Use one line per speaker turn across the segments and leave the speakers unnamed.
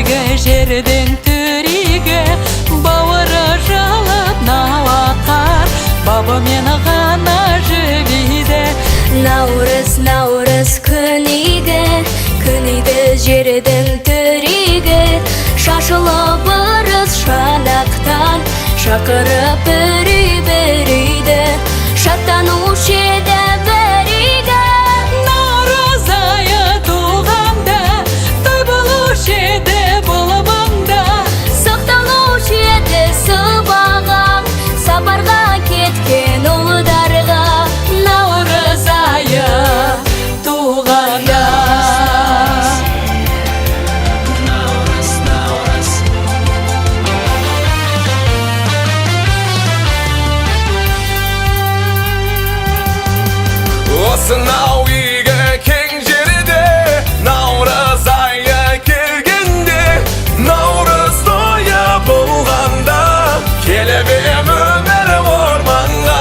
үйге жерден төриге бауыры жалып налақар бабы мені ғана жібейді.
Наурыз, наурыз күніге жердің төриге шашылып ырыс шанақтан шақырып бір-бірді шаттанушы еді біріге.
Наурыз айы туғанда той болушы еді бұл маңда,
Сақталушы еді сыбағаң сапарға кеткен ұлдарға.
наурыз айы туғанда.
Осынау үйге кең жерде наурыз айы келгенде, наурыз тойы болғанда келіп ем өмір орманға.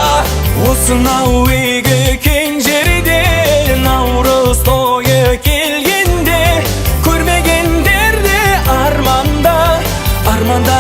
Осынау үйге кең жерде наурыз тойы келгенде көрмегендерде арманда, арманда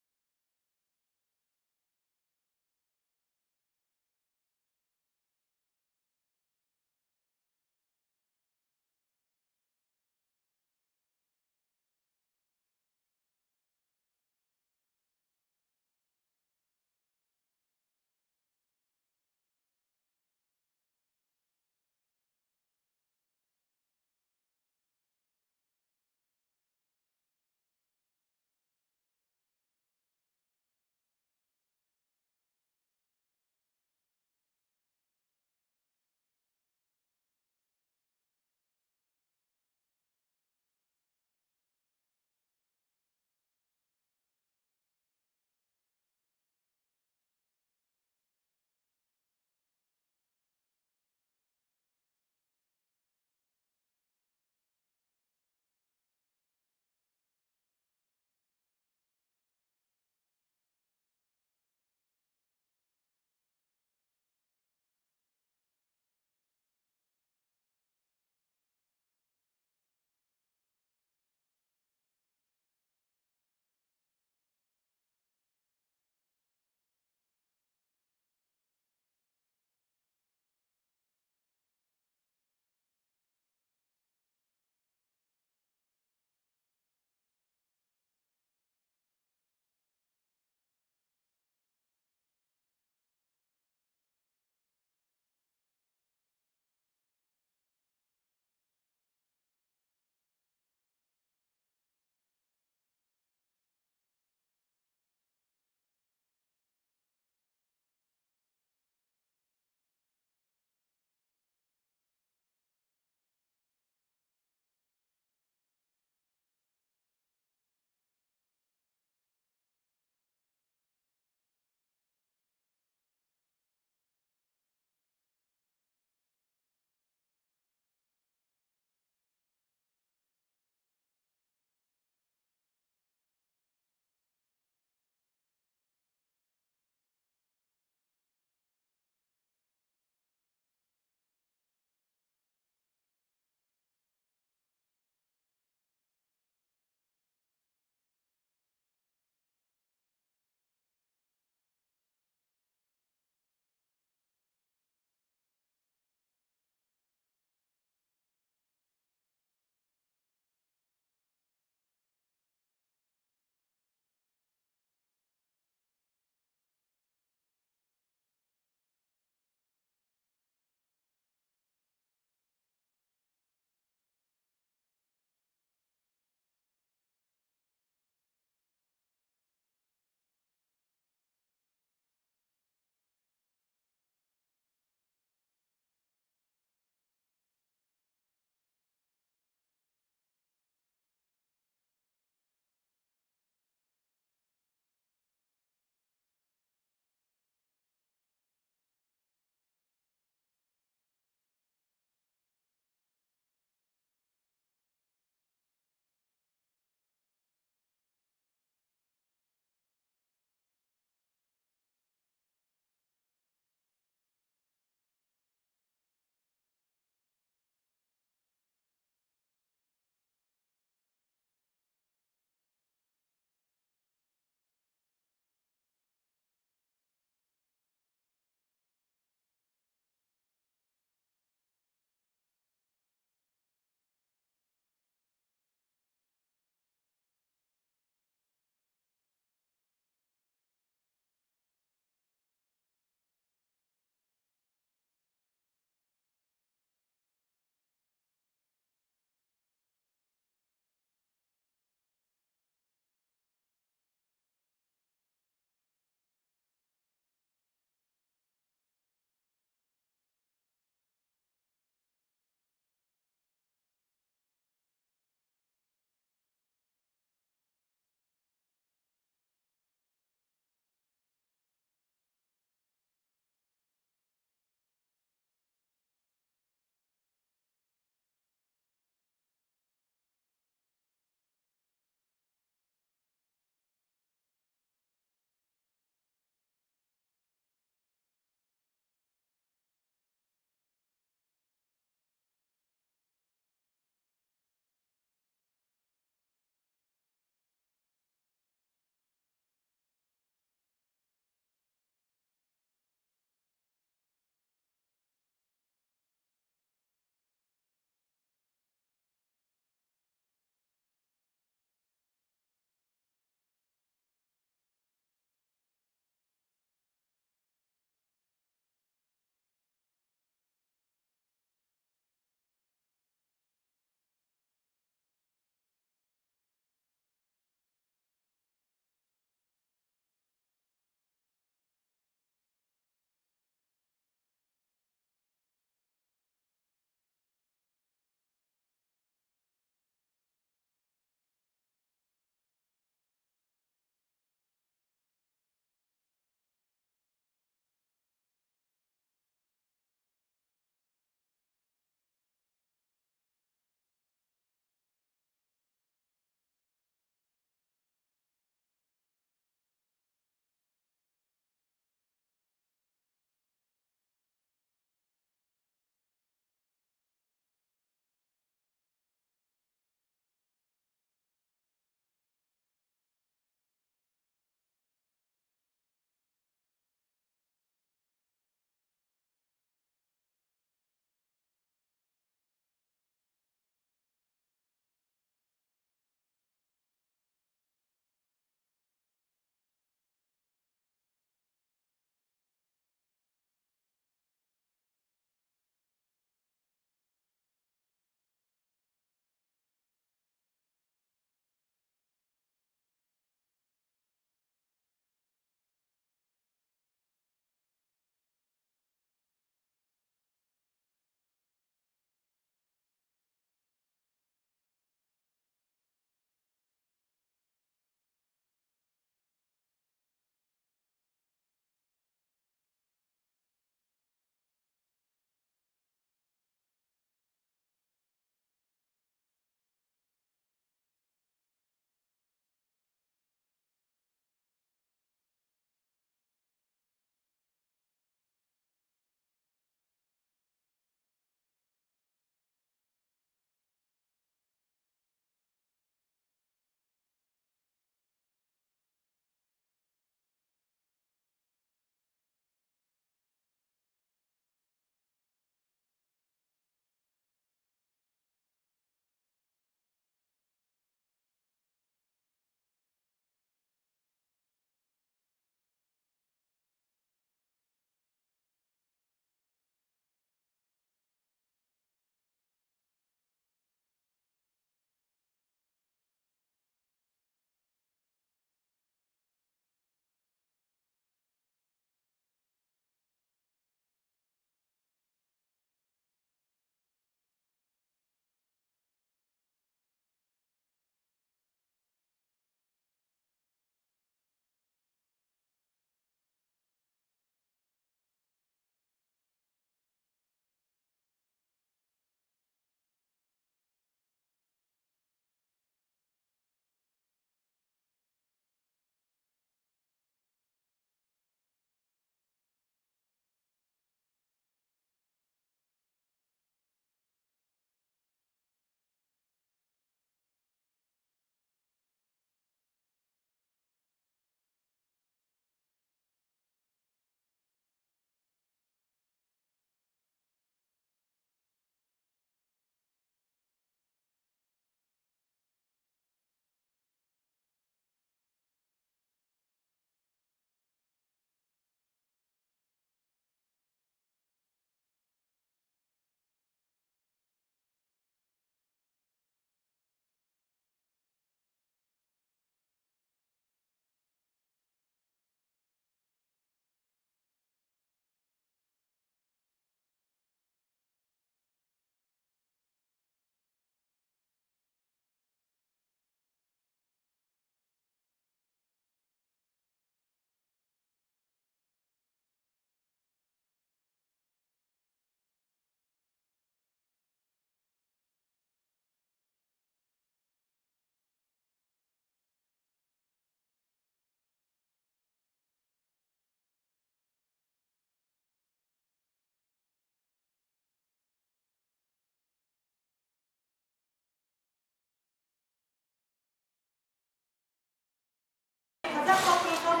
қазақ халқының салт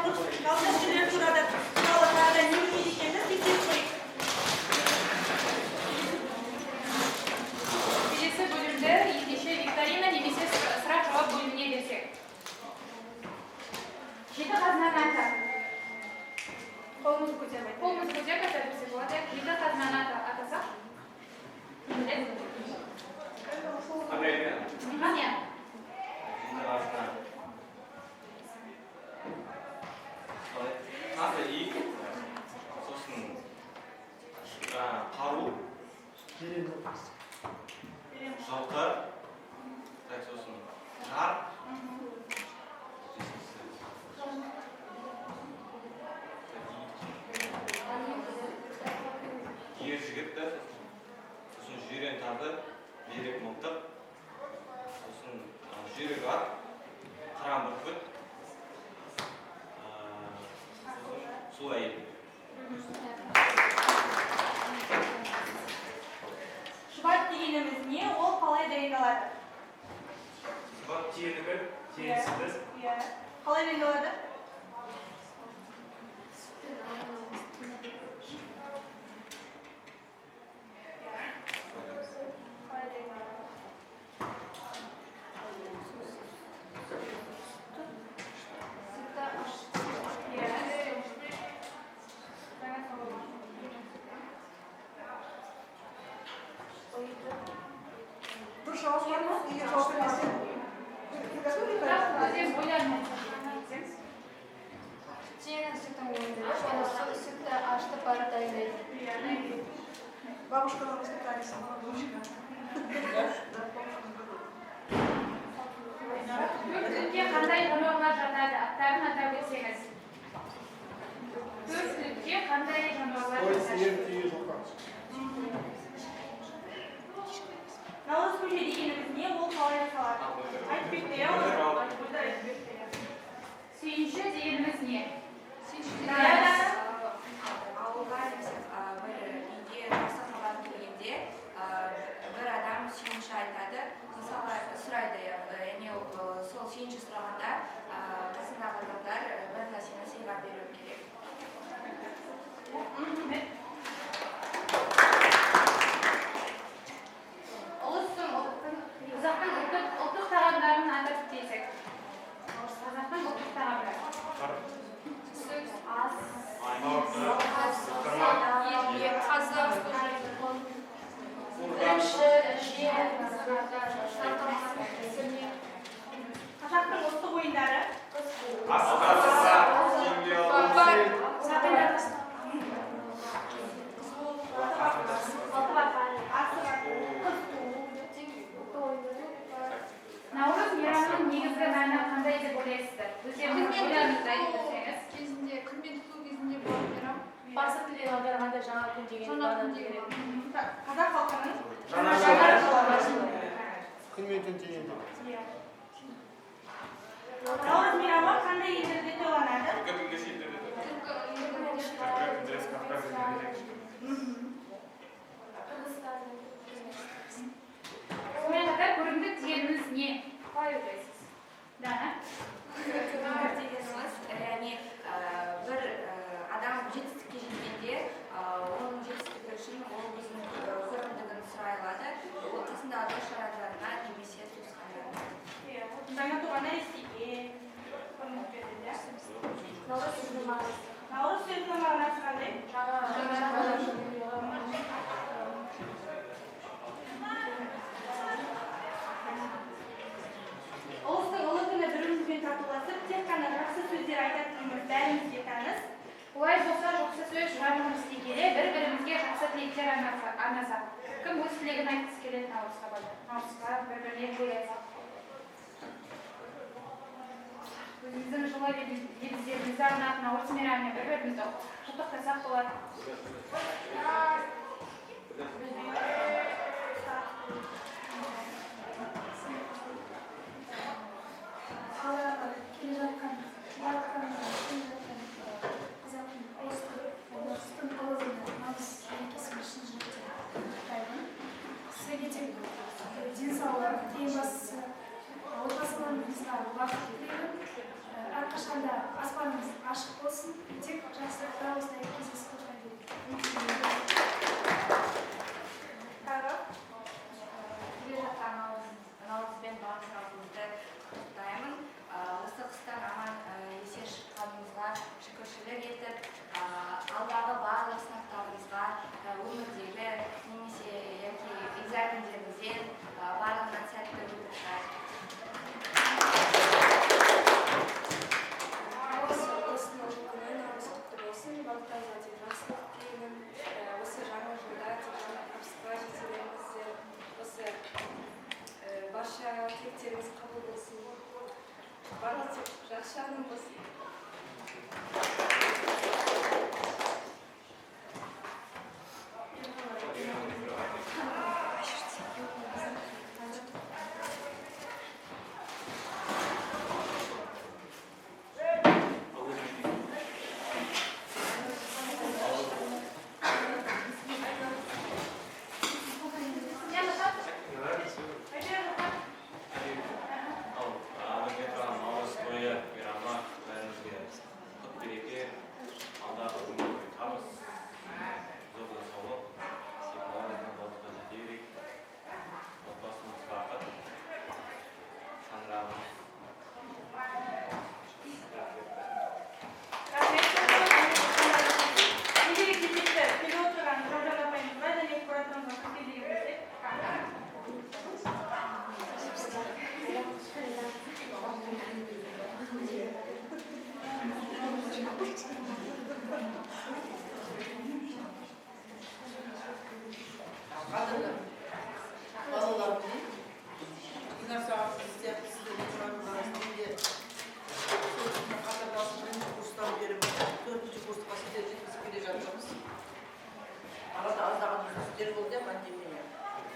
дәстүрлері туралы тағы да не білмейді екенін тексеріп көрейік.
Келесі бөлімді ендеше викторина немесе сұрақ жауап бөліміне берсек. Жеті қазынаны ата.
Қолымызды көтеріп айтайық.
Қолымызды көтеріп айта берсек болады. Жеті қазынаны атасақ. Қане?
Қазір ик, сосын қару, жылқы, сосын жар, ер жігітті, сосын жирен тарды, берек мылтық, сосын жүйрек ат, қыран бүркіт, су әйел.
Шұбат дегеніміз не? Ол қалай дайындалады?
Шұбат тиелігі, тиелсіз.
Қалай дайындалады? Дұрыс жауап бар ма? Егер жауап бермесе,
Өзен ойлармен.
Sütü açtı para dayılaydı.
бабушкадан воспитались.
Төрт түлікке қандай жануарлар жатады? Аттарын атап өтсеңіз. Төрт түлікке қандай жануарлар жатады?
Наурыз көже дегеніміз не? Ол қалай жасалады? Айтып кетті, иә?
Сүйінші дегеніміз не?
Ауылға бір үйде жасалған келгенде бір адам сүйінші айтады, мысалы сұрайды, яғни сол сүйінші сұрағанда қасындағы адамдар бір нәрсені сыйға беру керек.
Қазақтың ұлттық тағамдарын атап кетсек. Қазақтың ұлттық тағамдары.
Қазақтың ұлттық ойындары.
Наурыз мейрамының негізгі мәні қандай деп ойлайсыздар? Өздеріңіз ойларыңызды айтып өтсеңіз.
Кезінде күнмен ту кезінде болған мейрам.
Парсы тілінен аударғанда жаңа күн деген мағынаны береді.
Қазақ халқының наурыз мейрамы қандай елдерде тойланады?
Сонымен қатар көрімдік дегеніміз не? Қалай ойлайсыз? Дана?
Дегеніміз, яғни бір адам жетістікке жеткенде, оның жетістігі үшін ол өзінің көрімдігін сұрай алады, ол қасындағы дос-жарандарына немесе туысқандарына.
Жаңа туған нәрестеге көрініп береді, иә?
Nauruz sütü mağazı.
Наурыз сөзінің мағынасы қандай? Ұлыстың ұлы күні бірімізбен татуласып, тек қана жақсы сөздер айтатынымыз бәрімізге таныс.
Олай болса жақсы сөз шығармыз істей келе, бір-бірімізге жақсы тілектер арнасақ. Кім өз тілегін айтқысы келеді наурызға барды? Наурызға бір-біріне той айтсақ. Өзіміздің жылы лебіздерімізді арнап наурыз мейрамымен бір-бірімізді құттықтасақ болады.
денсаулық, ең бастысы отбасыларыңызға бақыт тілеймін. Әрқашанда
қабыл болсын.
Барасың, жақсы жағың болсын.
Qadrli bolalarimiz, Günar saat sizler sizlerle çağırmalarınızda qatarlasın birinci kursdan beri 4-cü kursqa sizler жеткізіп келе жатырмыз. Arada azdаған үзілістер болды ya pandemiya.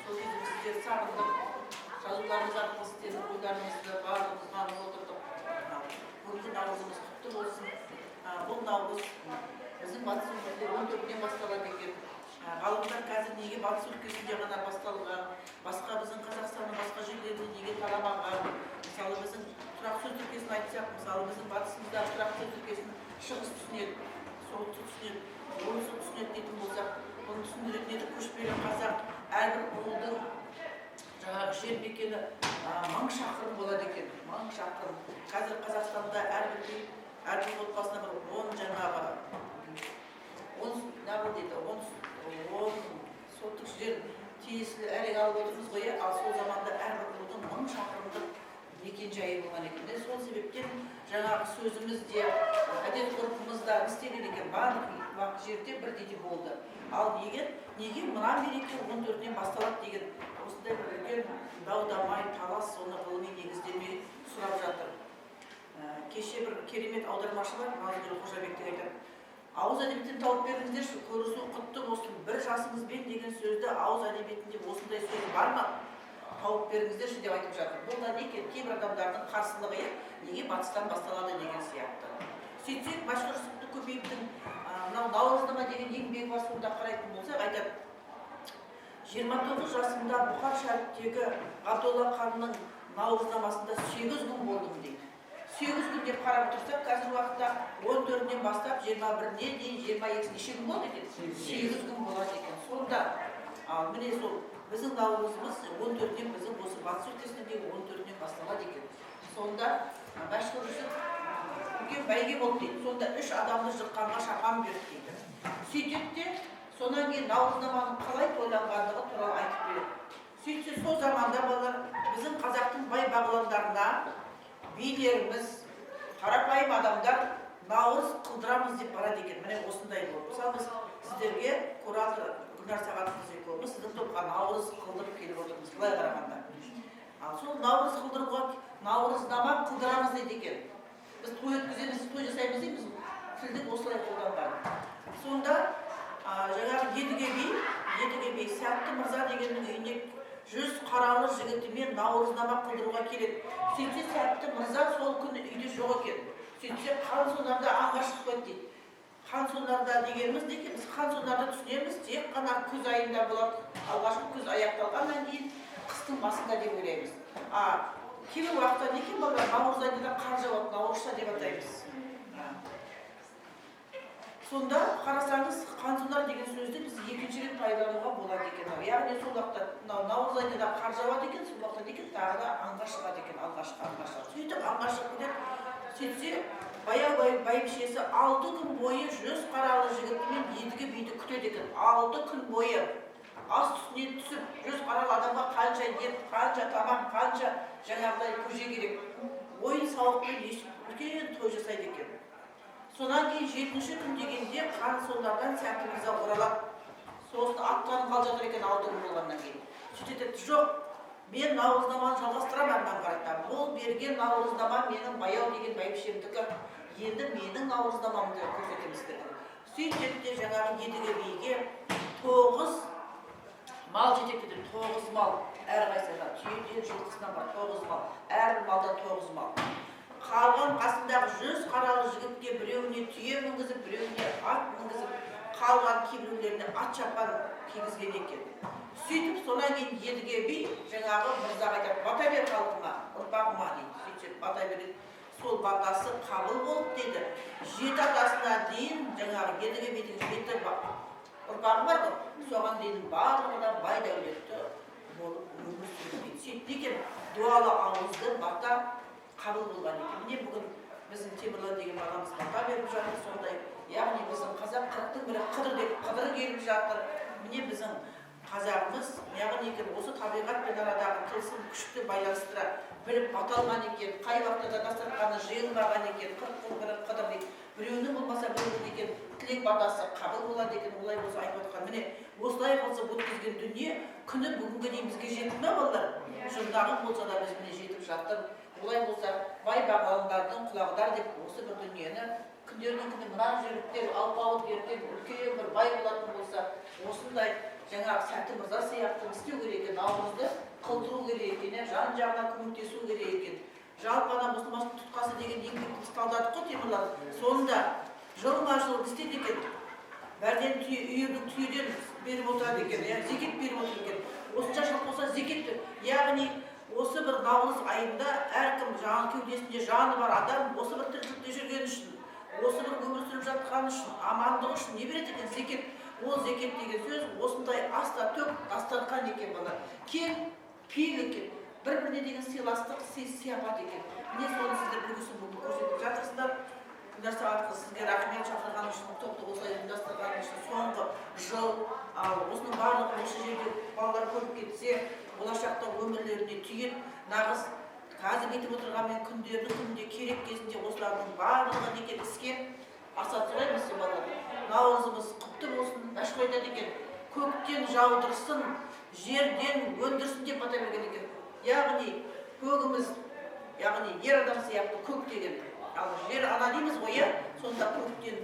Сол кезде біздер сағындық, жазуларымыз арқылы сіздердің ойларыңызды барлығымыз ғанып отырдық. Бүгінгі наурызымыз құтты болсын. Бұл наурыз біздің батыс өңірде 14-ден басталады екен. Ғалымдар қазір неге батыс өлкесінде ғана басталған, басқа біздің Қазақстанның басқа жерлерінде неге тарамаған. Мысалы біздің тұрақ сөз тіркесін айтсақ, мысалы біздің батысымызда тұрақ сөз тіркесін шығыс түсінеді, солтүстік түсінеді, оңтүстік түсінеді дейтін болсақ, бұны түсіндіретін еді көшпелі қазақ әрбір ауылдың жаңағы жер мекені 1000 шақырым болады екен. 1000 шақырым. Қазір Қазақстанда әрбір отбасына бір 10 жаңағы 10 соттық жер тиесілі әлек алып отырмыз ғой, ал сол заманда әрбір рудың 1000 шақырымдық мекен-жайы болған екен. Сол себептен жаңағы сөзімізде, әдет-ғұрпымызда істеген екен, барлық жерде бірдей болды. Ал неге мына мереке 14-ден басталады деген осындай бір үлкен дау-дамай, талас, соны ғылыми негіздеме сұрап жатыр. Кеше бір керемет аудармашы бар, Назгүл Қожабектен айтады. Ауыз әдебиеттен тауып беріңіздерші, көрісу құтты болсын, бір жасыңызбен деген сөзді ауыз әдебиетінде осындай сөз бар ма? Тауып беріңіздерші деп айтып жатыр. Бұл да неге кейбір адамдардың қарсылығы, неге батыстан басталады деген сияқты. Сөйтсек, Башқұртстан көбейіптің наурызнама деген еңбегі бар, сонда қарайтын болсақ, айтады. 29 жасымда Бұхар шәріптегі Ғабдолла ханның наурызнамасында 8 күн болдым дейді. 8 күн деп қарап тұрсақ, қазір уақытта 14-ден бастап 21-не дейін 22 неше күн болды екен? 8 күн болады екен. Сонда, міне сол біздің наурызымыз 14-ден біздің осы батыс өлкесіндегі 14-ден басталады екен. Сонда Башқұртстан үлкен бәйге болды дейді. Сонда 3 адамды жыққанға шапан берді дейді. Сөйтеді де, сонан кейін наурызнаманың қалай тойланғандығы туралы айтып береді. Сөйтсе, сол заманда балалар біздің қазақтың бай бағландарына билеріміз, қарапайым адамдар наурыз қылдырамыз деп барады екен. Міне осындай болды. Мысалы біз сіздерге куратор Гүлнар Сағатқызы сіздің топқа наурыз қылдырып келіп отырмыз, былай қарағанда. Сол наурыз қылдыруға наурызнама қылдырамыз дейді екен. Біз той өткіземіз, той жасаймыз дейміз, тілдік осылай қолданған. Сонда жаңағы Едіге би Сәтті Мырза дегеннің үйіне 100 қаралы жігітімен наурызнама қылдыруға келеді. Сөйтсе Сәтті Мырза сол күні үйде жоқ екен. Сөйтсе қан сонарда аңға шықпайды дейді. Қан сонарда дегеніміз не екен? Біз қан сонарда түсінеміз, тек қана күз айында болады. Алғашқы күз аяқталғаннан кейін қыстың басында деп ойлаймыз. Кейбір уақытта не екен балалар? Наурыз айында қар жауады, наурызша деп атаймыз. Сонда қарасаңыз, қансонар деген сөзді біз екінші рет пайдалануға болады екен. Яғни сол уақытта наурыз айында қар жауады екен, сол уақытта екен тағы да аңға шығады екен, алғашқы аңға шығады. Сөйтіп аңға шығып кетеді. Сөйтсе, баяу бәйбішесі 6 күн бойы 100 қаралы жігітімен Едіге биді күтеді екен. 6 күн бойы ас үстіне түсіп, 100 қаралы адамға қанша ет, қанша тамақ, қанша жаңағыдай көже керек. Ойын сауықпен үлкен той жасайды екен. Сонан кейін 7-ші күн дегенде қан сондардан Сәтті Мырза оралады. Сосын аттанып қалып жатыр екен 6 күн болғаннан кейін. Сөйтеді, жоқ, Мен наурызнаманы жалғастырамын ары қарата. Бұл берген наурызнама менің баяу деген бәйбішемдікі. Енді менің наурызнамамды көрсетеміз деді. Сөйтіп те жаңағы едіге биге 9 мал жетектеді, 9 мал әрқайсыға, түйеден жылқысынан бар 9 мал, әр малдан 9 мал. Қалған қасындағы 100 қаралы жігітке біреуіне түйе мінгізіп, біреуіне ат мінгізіп, қалған кейбіреулеріне ат шапан кигізген екен. Сөйтіп сонан кейін едіге би жаңағы мырзаға айтады, бата бер халқыма, ұрпағыма дейді. Сөйтіп бата береді. Сол батасы қабыл болып дейді. 7 атасына дейін жаңағы едіге бидің 7 ұрпағы бар ғой, соған дейін барлығына бай дәулетті болып өмір сүрген. Сөйтіп екен, дуалы ауызды бата қабыл болған екен. Міне бүгін біздің Темірлан деген баламыз бата беріп жатыр сондай. Яғни біздің қазақ 40-тың бірі қыдыр деп қыдыры келіп жатыр. Міне біздің қазағымыз, яғни екен осы табиғатпен арадағы тылсым күшті байланыстыра біліп баталған екен, қай уақытта дастарханы жиылмаған екен, 40-тың бірі қыдыр дейді. Біреуінің болмаса біреудің екен тілек батасы қабыл болады екен, олай болса айтып отқан. Міне осылай болса өткізген дүние күні бүгінге дейін бізге жетті ме балалар? Жылдағы болса да біз міне жетіп жатыр. Олай болса бай бағландардың құлағдар деп осы бір дүниені күндердің күні мына жігіттер алпауыт ертең үлкен бір бай болатын болса, осындай жаңағы Сәті мырза сияқты істеу керек екен, наурызды қылдыру керек екен, жан жағына көмектесу керек екен. Жалпы ана мұсылман тұтқасы деген еңбекті талдадық қой Темірлан. Сонда жылма-жыл істейді екен. Бәрден үйірдің түйеден беріп отырады екен, зекет беріп отыр екен. Осынша жыл болса зекет. Яғни осы бір наурыз айында әркім жан кеудесінде жаны бар адам осы бір тіршілікте жүрген үшін, осы бір өмір сүріп жатқан үшін, амандығы үшін не береді екен? Зекет. Ол зекет деген сөз осындай аста төк дастархан екен бала. Кең пейіл екен. Бір-біріне деген сыйластық, сияпат екен. Міне соны сіздер бүгін көрсетіп жатырсыздар. Гүлнар Сағатқызы, сізге рахмет шақырған үшін, топты осылай ұйымдастырған үшін соңғы жыл, ал осының барлығы осы жерде балалар көріп кетсе, болашақта өмірлеріне түйін, нағыз қазір кетіп отырғанмен күндердің күнінде керек кезінде осылардың барлығы некен іске асатыраймыз деп балалар. Наурызымыз құтты болсын, мәшһүр айтады екен, көктен жаудырсын, жерден өндірсін деп бата берген екен. Яғни көгіміз, яғни ер адам сияқты көк деген. Ал жер ана дейміз ғой, сонда көктен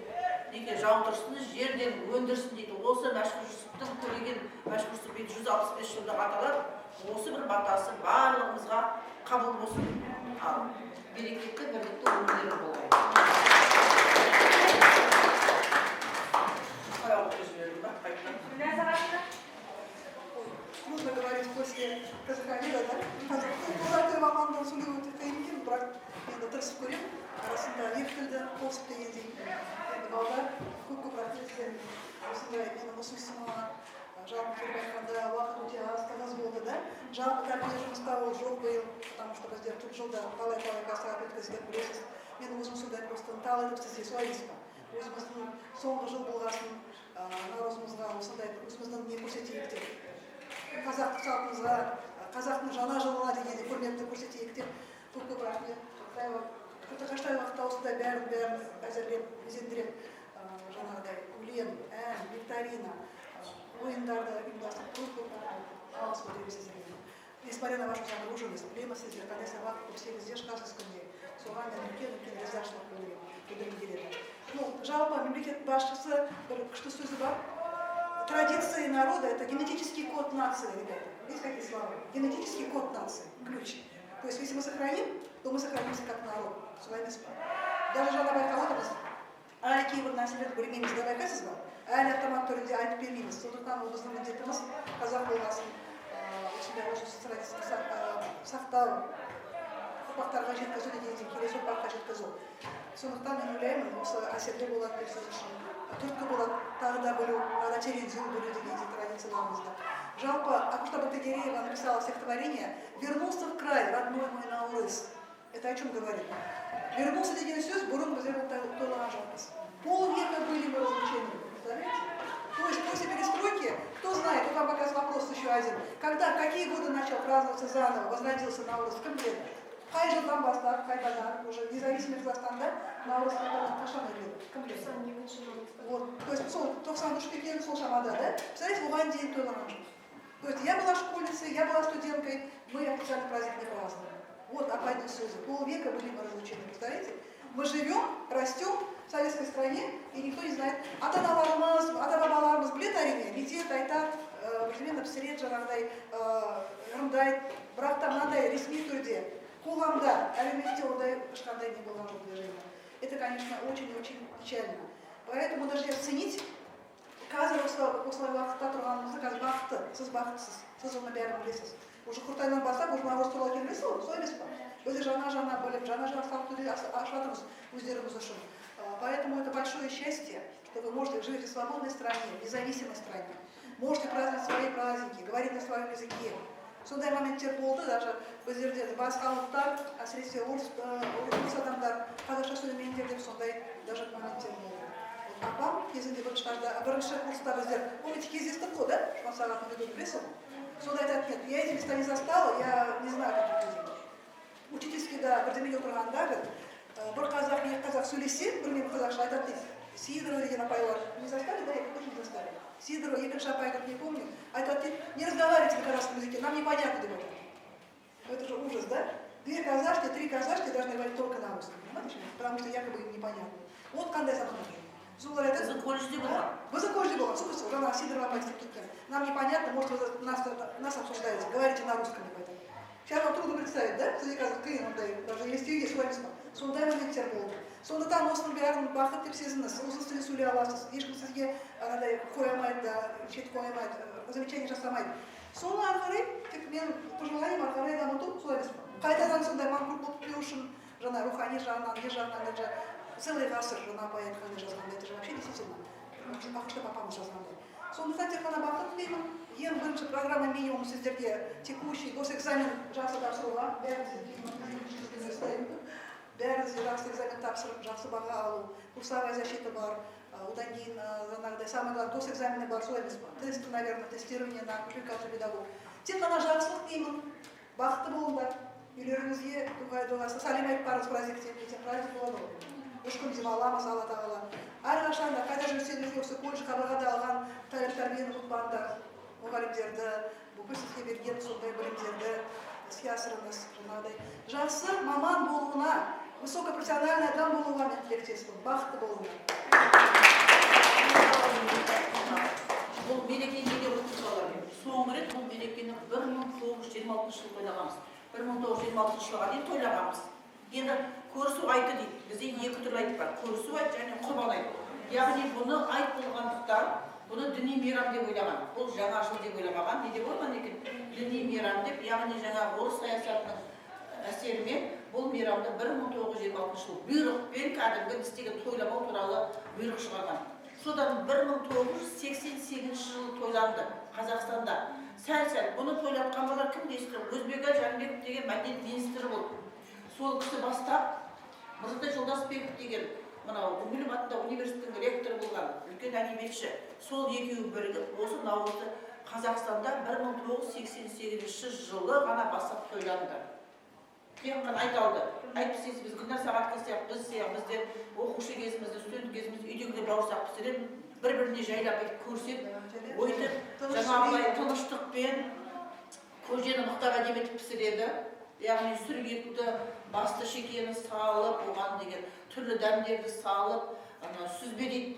неге жаудырсын, жерден өндірсін дейді. Осы мәшһүр Жүсіптің көреген мәшһүр Жүсіп 165 жылдық аталар, осы бір батасы барлығымызға қабыл болсын. Ал берекетті, бірлікті өмірлер болғай.
Нужно говорить после Казахалида, да? Қазақтың мамандығы сөйлеп өте қиын екен, бірақ енді тырысып көремін. Арасында екі тілді қосып дегендей. Енді балалар көп рахмет сіздерге. Осындай менің ұсынысыма жалпы келіп айтқанда уақыт өте аз тығыз болды да. Жалпы тәрбие жұмыста ол жоқ биыл, потому что біздер тут жылда талай-талай сағат өткізген білесіз. Мен өзім сондай просто ынталы етіп сізге сұраймыз ба. Өзіміздің соңғы жыл болғасын наурызымызға осындай өзіміздің не көрсетейік деп. Қазақтың салтымызға, қазақтың жаңа жылына дегенде көрнекті көрсетейік деп. Көп рахмет. Қаштай уақытта осындай бәрін әзірлеп, безендіріп, жаңағыдай өлең, ән, викторина, ойындарды ұйымдастырып көп алғыс білдіремін сіздерге. Несмотря на вашу загруженность, білемін сіздер, қандай сабақ көп сегізде шығасыз күнде. Соған мен үлкен ризашылық білдіргім келеді. Жалпы мемлекет басшысы бір күшті сөзі бар. Традиции народа – это генетический код нации, ребята. Есть какие слова? Генетический код нации, ключ. То есть, если мы сохраним, то мы сохранимся как народ. Солай спа. Даже жаңа байқап әлі кейбір нәрселерді білмейміз деп байқайсыз ба? Әлі автомат түрінде айтып бермейміз. Сондықтан ол біздің міндетіміз қазақ болғасын осындай традицияны сақтау, ұрпақтарға жеткізу дегенде келесі ұрпаққа жеткізу. Сондықтан мен ойлаймын, осы әсерлі болады деп сөз үшін. Түрткі болады, тағы да білу, тағы да тереңдеу білу дегенде традицияларымызда. Жалпы Акушта Балтыгереева написала стихотворение «Вернулся в край, родной мой Наурыз». Это о чем говорит? Вернулся деген сөз бұрын біздер тойлаған жоқпыз. Полвека были мы разлучены. Представляете? То есть после перестройки, кто знает, вот вам как раз вопрос еще один. Когда, какие годы начал праздноваться заново, возродился Наурыз? Конкретно. Қай жылдан бастап, қайтадан, уже независимый Казахстанда Наурыз қашан өтеді? Конкретно. Вот. То есть сол 93 келген сол шамада, да? Представляете, оған дейін тойлаған жоқ. То есть я была школьницей, я была студенткой, мы официальный праздник не праздновали. Вот опять Союза. Полвека были мы разлучены, представляете? Мы живем, растем в советской стране, и никто не знает. Ата-аналарымыз, ата-бабаларымыз білет әрине, мектеп айтады, бірдеңені пісіреді жаңағыдай, ырымдайды, бірақ та мынандай ресми түрде, қоғамда, әлеуметте ондай ешқандай не болған жоқ движение. Это, конечно, очень-очень печально. Поэтому даже оценить қазір осылай уақытта тұрғанымызды қазір бақытты, сіз бақыттысыз, сіз оны бәрін білесіз. Уже Құртайдан бастап, уже наурыз туралы келмейсіз ғой, солай емес па? Өзі жаңа біліп, жаңа салт түрде ашыватырмыз өздеріңіз үшін. Поэтому это большое счастье, что вы можете жить в свободной стране, в независимой стране. Можете праздновать свои праздники, говорить на своем языке. Сондай моменттер болды, даже өздерде басқа ұлттар, әсіресе орыс адамдар қазақша сөйлемейіндер деп сондай даже моменттер болды. Апам кезінде бірінші курста біздер, помните, кездестік қой, да? Жұман сағат мүлді білесің? Сонда айтады, нет, я эти места не застала, я не знаю таких людей. Учительскийда бірдемеге отырғанда, бір қазақ, екі қазақ сөйлесе, бірмен қазақша айтады дейді. Сидорова деген апайлар, не застали, да, я точно не застали. Сидорова, екінші апай, как не помню, айтады дейді, не разговаривайте на казахском языке, нам непонятно, деп айтады. Это же ужас, да? Две казашки, три казашки должны говорить только на русском, понимаете? Потому что якобы им непонятно. Вот қандай сабақтар.
Біздің колледжде болған.
Вы колледжде болған, слушайте, жаңа Сидорова апай істеп кеткен. Нам непонятно, может, вы нас обсуждаете, говорите на русском, деп айтады. Сейчас вам трудно представить, да? Сізге қазір қиын ондай, даже если үйге солай емес па? Сондай моменттер болды. Сондықтан осының бәрін бақыт деп сезініңіз, осы тілде сөйлей аласыз. Ешкім сізге анадай қоя алмайды да, шет қоя алмайды, замечание жасамайды. Соны ары қарай, тек мен пожеланием ары қарай дамыту, солай емес па? Қайтадан сондай манқұрт болып кетпеу үшін, жаңа рухани жағынан, не жағынан даже целый ғасыр жаңа апай айтқандай жазғандай, это же вообще действительно ақшта папамыз жазғандай. Сондықтан тек қана бақыт тілеймін. Ең бірінші программа минимум сіздерге текущий госэкзамен жақсы тапсыруға, бәріңізге жақсы экзамен тапсырып, жақсы баға алу, курсовая защита бар, одан кейін жаңағыдай самый главный госэкзамены бар, солай емес па? Тесты, наверное, тестирование на квалификацию педагог. Тек қана жақсылық деймін, бақытты болыңдар, үйлеріңізге дұға сәлем айтып барыңыз праздникте, ертең праздник болады ғой. Үш күн демаламыз, Алла тағала. Әрқашан да қайда жүрсеңіз де осы колледж қабырғада алған тәрбиені ұмытпаңдар. Мұғалімдерді, бүкіл сізге берген сондай білімдерді іске асырыңыз. Жақсы маман болуына, высокопрофессиональный адам болуға мен тілектеспін. Бақытты болыңдар.
Бұл мерекеге ұлттық соңғы рет бұл мерекені 1926 жылы тойлағанбыз. 1926 жылға дейін тойлағанбыз. Енді көрісу айты дейді. Бізде екі түрлі айт бар. Көрісу айт және құрбан айт. Яғни бұны айт болғандықтан, бұны діни мейрам деп ойлаған. Бұл жаңа жыл деп ойламаған. Не деп ойлаған екен? Діни мейрам деп, яғни жаңа орыс саясатының әсерімен бұл мейрамды 1926 жыл бұйрықпен кәдімгі істеген тойламау туралы бұйрық шығарған. Содан 1988 жылы тойланды Қазақстанда. Сәл-сәл бұны тойлатқан балар кім дейсіздер? Өзбек Жәнібеков деген мәдениет министрі болды. Сол кісі бастап, Мырзатай Жолдасбеков деген Гумилев атындағы университеттің ректоры болған үлкен әдебиетші. Сол екеуі бірігіп, осы наурызды Қазақстанда 1988 жылы ғана бастап тойланды. Тек қана айталды. Әйтпесе біз Гүлнар Сағатқызы сияқты, біздер оқушы кезімізді, студент кезімізді үйдегілер бауырсақ пісіріп, бір-біріне жайлап көрсеп, ойытып, жаңағылай тыныштықпен көжені мықтап әдебиет пісіреді. Яғни сүргетті, басты шекені салып, оған деген түрлі дәмдерді салып, сүзбе дейді,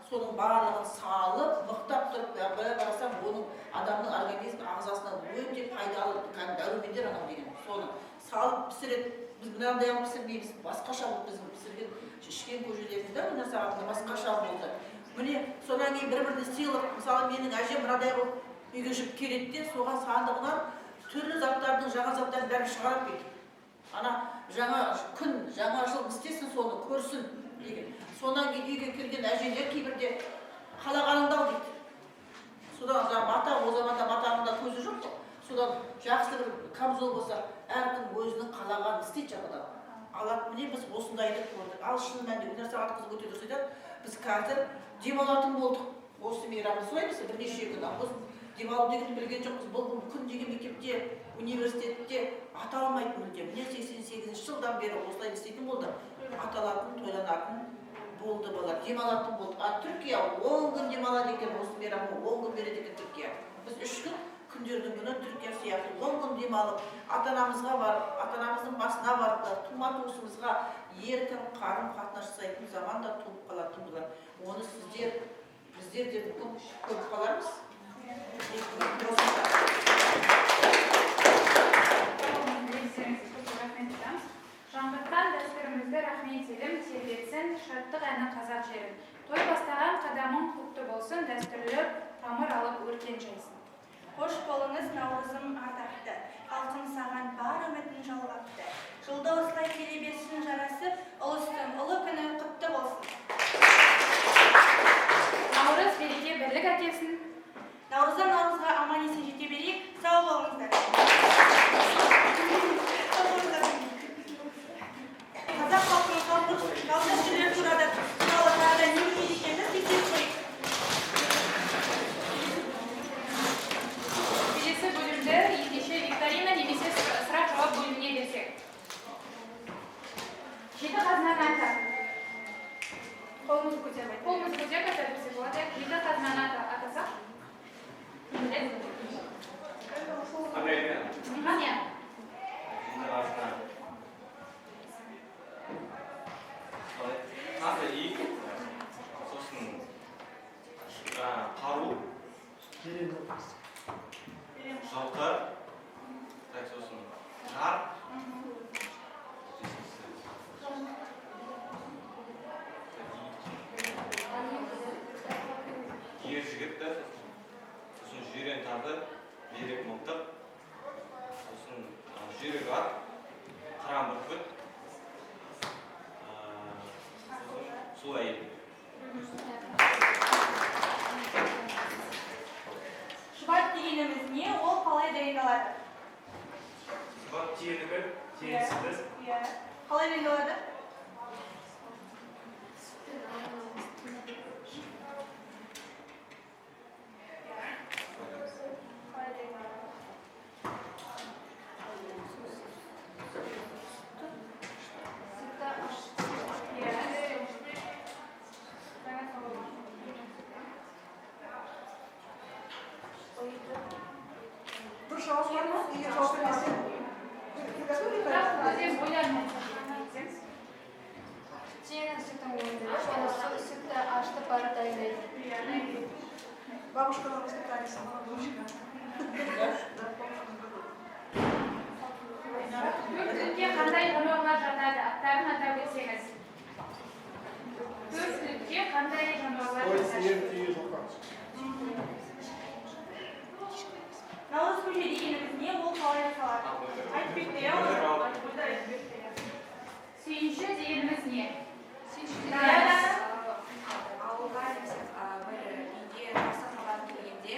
соның барлығын салып, мықтап тұрып, бір қарасам, оның адамның организм ағзасына өте пайдалы дәрумендер анау деген. Соны салып пісіреді. Біз мынандай пісірмейміз, басқаша болды біздің пісірген ішкен көжелерінде Гүлнар Сағатқызы басқаша болды. Міне, содан кейін бір-біріне сыйлық, мысалы менің әжем мынадай болып үйге жүріп келеді де, соған сандығынан түрлі заттардың, жаңа заттардың бәрін шығарып кетті. Ана жаңа күн, жаңа жыл істесін соны, көрсін деген. Содан кейін үйге келген әжелер кейбірде қалағаныңды ал дейді. Содан мата, о заманда матаның көзі жоқ. Содан жақсы бір камзол болса, әркім өзінің қалағанын істейді жағадан. Алады, міне біз осындайды көрдік. Ал шын мәнінде Гүлнар Сағатқызы өте дұрыс айтады. Біз қазір демалатын болдық. Осы мейрамды солай емес, бірнеше күн. Демалу деген білген жоқпыз. Бұл күн деген мектепте, университетте аталмайтын мүлдем. Міне 88 жылдан бері осылай істейтін болды. Аталатын, тойланатын болды балар. Демалатын болды. Түркия 10 күн демалады екен осы мейрамды, 10 күн береді екен Түркия. Біз 3 күн күндердің күні Түркия сияқты 10 күн демалып, ата-анамызға барып, ата-анамыздың басына барып, тума туысымызға еркін қарым қатынас жасайтын заман да туып қалатын болар. Оны біздер де бүгін көріп қалармыз.
Жаңғыртқан дәстүрімізді рахмет елім тербетсін, шаттық әні қазақ жерін. Той бастаған қадамың құтты болсын, дәстүрлі тамыр алып өркен жайсын.
Қош болыңыз наурызым атақты, халқым саған бар үмітін жалғапты. Жылда осылай келе берсін жарасып, ұлыстың ұлы күні құтты болсын.
Наурыз береке бірлік әкелсін.
Наурыздан наурызға аман есен жете берейік, сау болыңыздар. Қазақ халқының қалдық жерлер туралы тағы не білмейді екенбіз, тексеріп көрейік.
Келесі бөлімді ендеше викторина немесе сұрақ-жауап бөліміне берсек. Жеті қазынаны айтар.
Қолымызды көтеріп
Қолымыз көтеріп айтар берсе болады. Жеті қазынаны атасақ?
Қандай мен?
Қане?
Қазы ик, сосын қару, жылқы, сосын жар, ер жігітті, сосын жирен тарды, берек мылтық, сосын жүйрек ат, қыран бүркіт, су әйел.
Шұбат дегеніміз не? Ол қалай дайындалады?
Шұбат тиелігі, тиелсіз.
Қалай дайындалады?
Дұрыс жауап бар ма? Егер жауап бермесе,
Өзен ойланмай.
Теңіз сүттің ойында, және сүтті ашты пара дайындайды.
бабушкадан воспитайся.
Төрт қандай жануарлар жатады? Аттарын атап өтсеңіз. Төрт қандай жануарлар жатады?
Наурыз көже дегеніміз не? Ол қалай жасалады? Айтып кетті, иә?
Сүйінші дегеніміз не?
Ауылға бір үйде сахнаға келгенде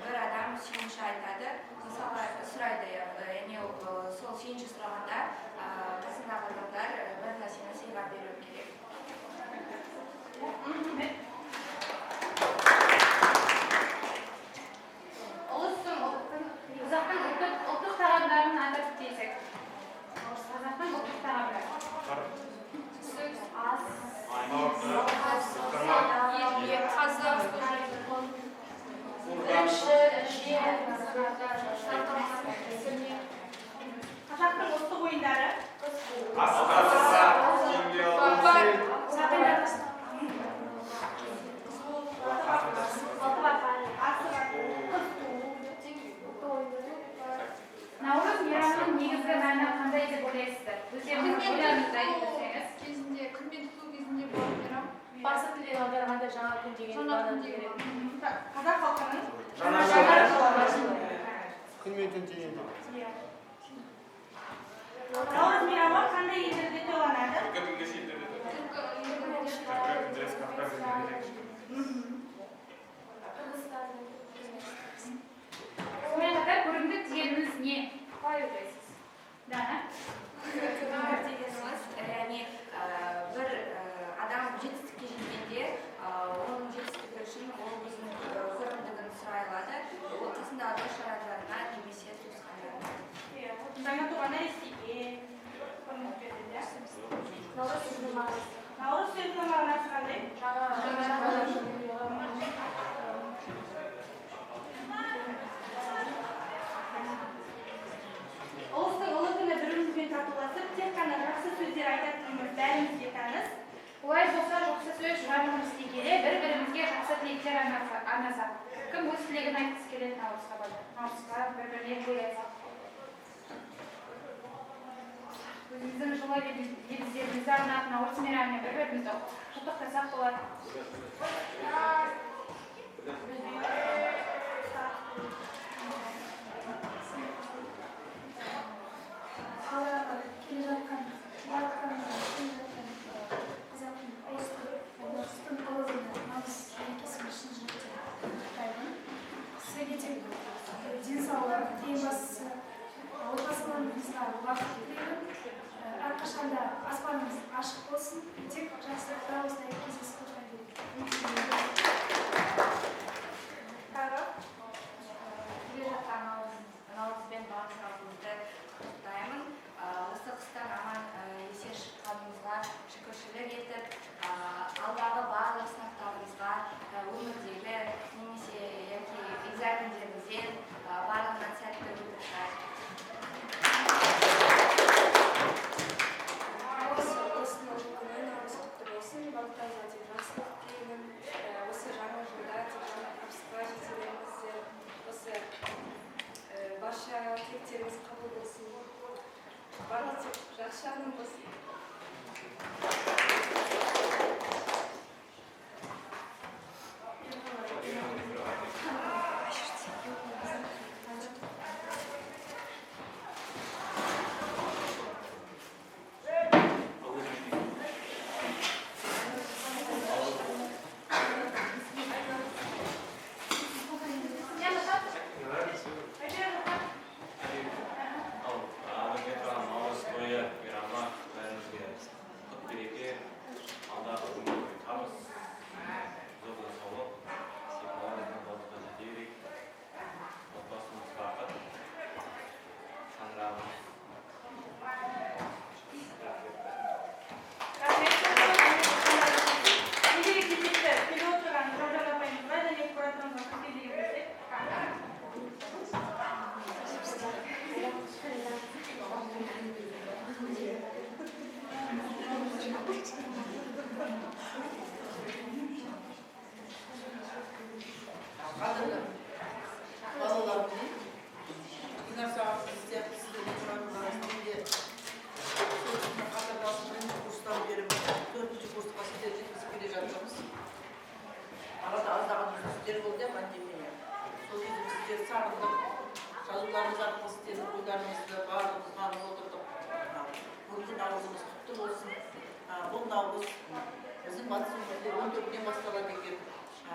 бір адам сүйінші айтады. Мысалы сұрайды, яғни сол сүйінші сұрағанда қасындағы адамдар бір нәрсені сыйға беру керек.
Қазақтың ұлттық тағамдарын атап кетсек. Қазақтың ұлттық тағамдары.
Қазақтың ұлттық ойындары.
Наурыз мейрамының негізгі мәні қандай деп ойлайсыздар? Өздеріңіз ойларыңызды айтып өтсеңіз.
Кезінде, күн мен тұту кезінде болған мейрам.
Парсы тілін аударғанда жаңа күн деген мағына береді.
Қазақ халқының
күн мен түн теңелді.
наурыз мейрамы қандай елдерде тойланады?
Сонымен қатар көрімдік дегеніміз не? Қалай ойлайсыз? Дана?
Яғни бір адам жетістікке жеткенде, оның жетістігі үшін ол өзінің көрімдігін сұрай алады. Ол қасындағы дос-жарандарына немесе туысқандарына.
Жаңа туған нәрестеге,
келе бір-бірімізге жақсы тілектер арнасақ. Кім өз тілегін айтқысы келеді наурызға бір-біріне тілек айтсақ. Өзіміздің жылы лебіздерімізді арнап наурыз мейрамымен бір-бірімізді құттықтасақ болады.
келе жатқан қазақтың ұлыстың ұлығына наурыз мерекесімен шын жүректен құттықтаймын. Сізге тек денсаулық, ең бастысы отбасыларыңызға бақыт тілеймін. Әрқашан да аспаныңыз ашық болсын, тек жақсылықта осылай кездесіп отыра берейік.
Келе жатқан наурызбен барлығымызды құттықтаймын. Осы қыстан аман есен шыққанымызға шүкіршілік етіп, алдағы барлық сынақтарымызға өмірдегі немесе экзамендерімізден барлығынан сәтті өтіп шығайық.
Осы жаңа жылда тек жаңа табысқа жетелеріңіздер, осы барша тілектеріңіз қабыл болсын. Барлық тек жақсы жағынан болсын.